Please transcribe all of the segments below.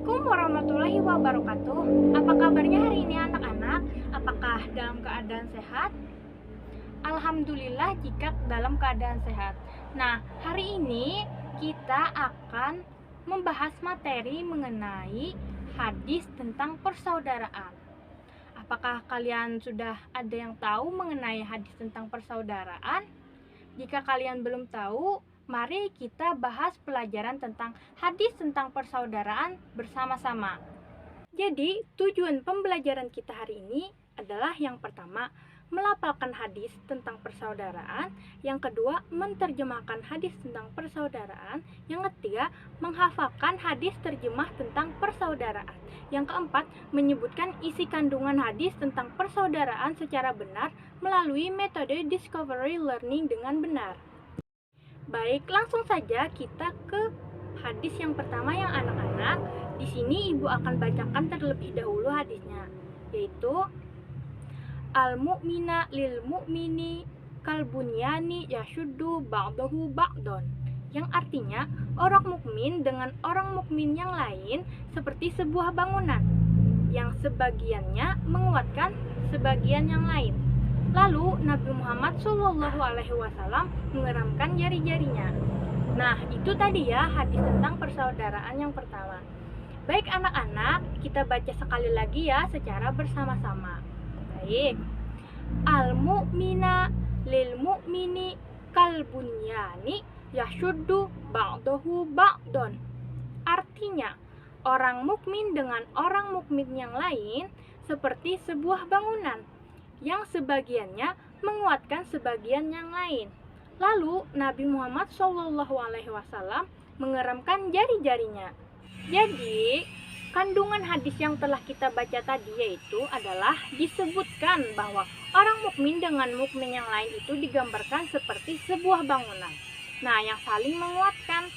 Assalamualaikum warahmatullahi wabarakatuh. Apa kabarnya hari ini anak-anak? Apakah dalam keadaan sehat? Alhamdulillah jika dalam keadaan sehat. Nah, hari ini kita akan membahas materi mengenai hadis tentang persaudaraan. Apakah kalian sudah ada yang tahu mengenai hadis tentang persaudaraan? Jika kalian belum tahu, mari kita bahas pelajaran tentang hadis tentang persaudaraan bersama-sama. Jadi, tujuan pembelajaran kita hari ini adalah yang pertama, melafalkan hadis tentang persaudaraan, yang kedua, menerjemahkan hadis tentang persaudaraan, yang ketiga, menghafalkan hadis terjemah tentang persaudaraan, yang keempat, menyebutkan isi kandungan hadis tentang persaudaraan secara benar melalui metode discovery learning dengan benar. Baik, langsung saja kita ke hadis yang pertama yang anak-anak. Di sini ibu akan bacakan terlebih dahulu hadisnya, yaitu al-mu'mina lil mu'mini kal bunyani yashuddu ba'dahu ba'don, yang artinya orang mukmin dengan orang mukmin yang lain seperti sebuah bangunan yang sebagiannya menguatkan sebagian yang lain. Lalu Nabi Muhammad SAW mengeramkan jari-jarinya. Nah, itu tadi ya hadis tentang persaudaraan yang pertama. Baik anak-anak, kita baca sekali lagi ya secara bersama-sama. Baik. Al-mu'mina lil mu'mini kal bunyani yashuddu ba'dahu ba'don. Artinya, orang mukmin dengan orang mukmin yang lain seperti sebuah bangunan yang sebagiannya menguatkan sebagian yang lain. Lalu Nabi Muhammad SAW mengeramkan jari-jarinya. Jadi, kandungan hadis yang telah kita baca tadi yaitu adalah disebutkan bahwa orang mukmin dengan mukmin yang lain itu digambarkan seperti sebuah bangunan. Nah, yang saling menguatkan.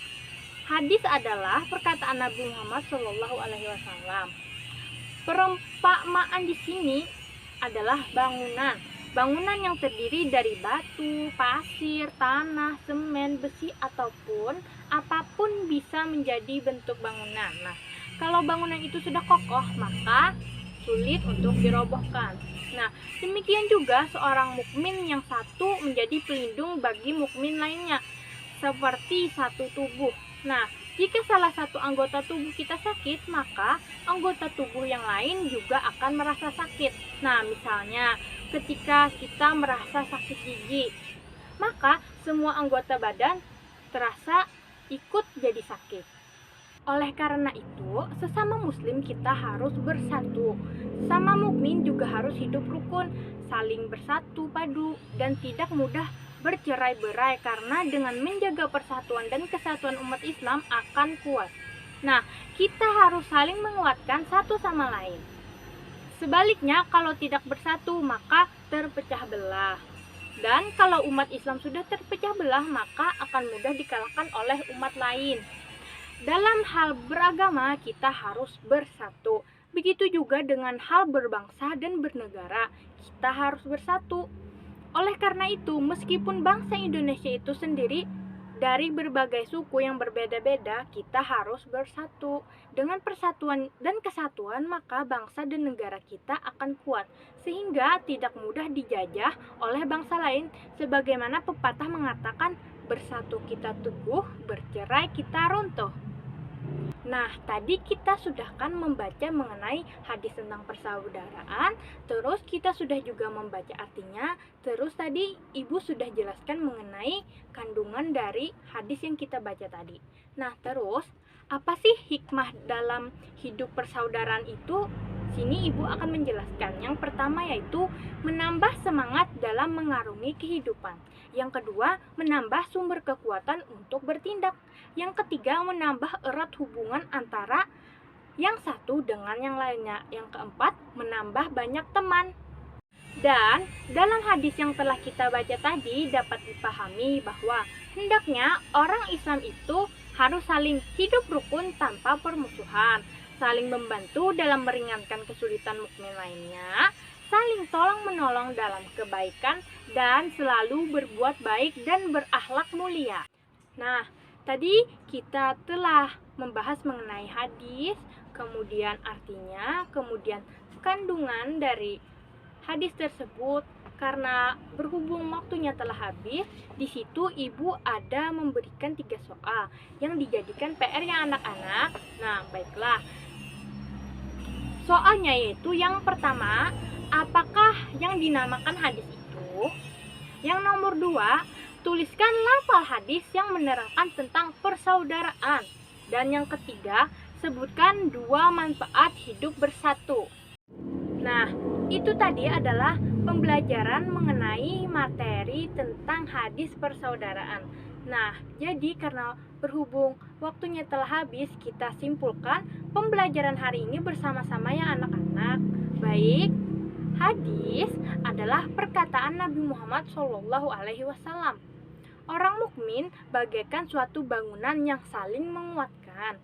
Hadis adalah perkataan Nabi Muhammad SAW. Perumpamaan di sini adalah bangunan. Bangunan yang terdiri dari batu, pasir, tanah, semen, besi, ataupun apapun bisa menjadi bentuk bangunan. Nah, kalau bangunan itu sudah kokoh, maka sulit untuk dirobohkan. Nah, demikian juga seorang mukmin yang satu menjadi pelindung bagi mukmin lainnya, seperti satu tubuh. Nah, jika salah satu anggota tubuh kita sakit, maka anggota tubuh yang lain juga akan merasa sakit. Nah, misalnya ketika kita merasa sakit gigi, maka semua anggota badan terasa ikut jadi sakit. Oleh karena itu, sesama muslim kita harus bersatu. Sesama mukmin juga harus hidup rukun, saling bersatu padu, dan tidak mudah bercerai-berai karena dengan menjaga persatuan dan kesatuan umat Islam akan kuat. Nah, kita harus saling menguatkan satu sama lain. Sebaliknya, kalau tidak bersatu, maka terpecah belah. Dan kalau umat Islam sudah terpecah belah, maka akan mudah dikalahkan oleh umat lain. Dalam hal beragama, kita harus bersatu. Begitu juga dengan hal berbangsa dan bernegara, kita harus bersatu. Oleh karena itu, meskipun bangsa Indonesia itu sendiri dari berbagai suku yang berbeda-beda, kita harus bersatu. Dengan persatuan dan kesatuan, maka bangsa dan negara kita akan kuat, sehingga tidak mudah dijajah oleh bangsa lain. Sebagaimana pepatah mengatakan, bersatu kita teguh, bercerai kita runtuh. Nah, tadi kita sudah kan membaca mengenai hadis tentang persaudaraan, terus kita sudah juga membaca artinya, terus tadi ibu sudah jelaskan mengenai kandungan dari hadis yang kita baca tadi. Nah, terus apa sih hikmah dalam hidup persaudaraan itu? Sini ibu akan menjelaskan. Yang pertama yaitu menambah semangat dalam mengarungi kehidupan. Yang kedua, menambah sumber kekuatan untuk bertindak. Yang ketiga, menambah erat hubungan antara yang satu dengan yang lainnya. Yang keempat, menambah banyak teman. Dan dalam hadis yang telah kita baca tadi dapat dipahami bahwa hendaknya orang Islam itu harus saling hidup rukun tanpa permusuhan, saling membantu dalam meringankan kesulitan mukmin lainnya, saling tolong-menolong dalam kebaikan, dan selalu berbuat baik dan berakhlak mulia. Nah, Tadi kita telah membahas mengenai hadis, kemudian artinya, kemudian kandungan dari hadis tersebut. Karena berhubung waktunya telah habis, di situ ibu ada memberikan 3 soal yang dijadikan PR-nya anak-anak. Nah, baiklah. Soalnya yaitu yang pertama, apakah yang dinamakan hadis itu? Yang nomor 2, tuliskan lafal hadis yang menerangkan tentang persaudaraan. Dan yang ketiga, sebutkan 2 manfaat hidup bersatu. Nah, itu tadi adalah pembelajaran mengenai materi tentang hadis persaudaraan. Nah, jadi karena berhubung waktunya telah habis, kita simpulkan pembelajaran hari ini bersama-sama ya anak-anak. Baik, hadis adalah perkataan Nabi Muhammad SAW. Orang mukmin bagaikan suatu bangunan yang saling menguatkan.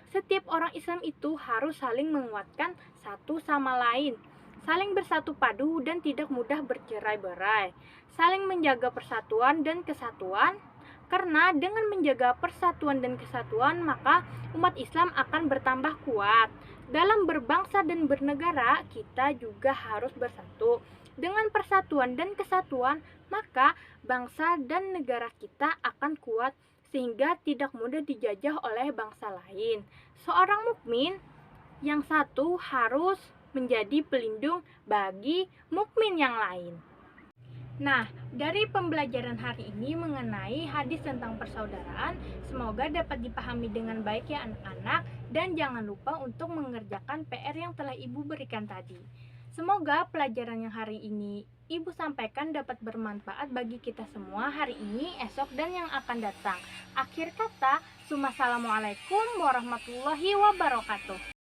Setiap orang Islam itu harus saling menguatkan satu sama lain, saling bersatu padu dan tidak mudah bercerai-berai, saling menjaga persatuan dan kesatuan, karena dengan menjaga persatuan dan kesatuan maka umat Islam akan bertambah kuat. Dalam berbangsa dan bernegara kita juga harus bersatu. Dengan persatuan dan kesatuan maka bangsa dan negara kita akan kuat sehingga tidak mudah dijajah oleh bangsa lain. Seorang mukmin yang satu harus menjadi pelindung bagi mukmin yang lain. Nah, dari pembelajaran hari ini mengenai hadis tentang persaudaraan, semoga dapat dipahami dengan baik ya anak-anak, dan jangan lupa untuk mengerjakan PR yang telah Ibu berikan tadi. Semoga pelajaran yang hari ini Ibu sampaikan dapat bermanfaat bagi kita semua hari ini, esok, dan yang akan datang. Akhir kata, Assalamualaikum warahmatullahi wabarakatuh.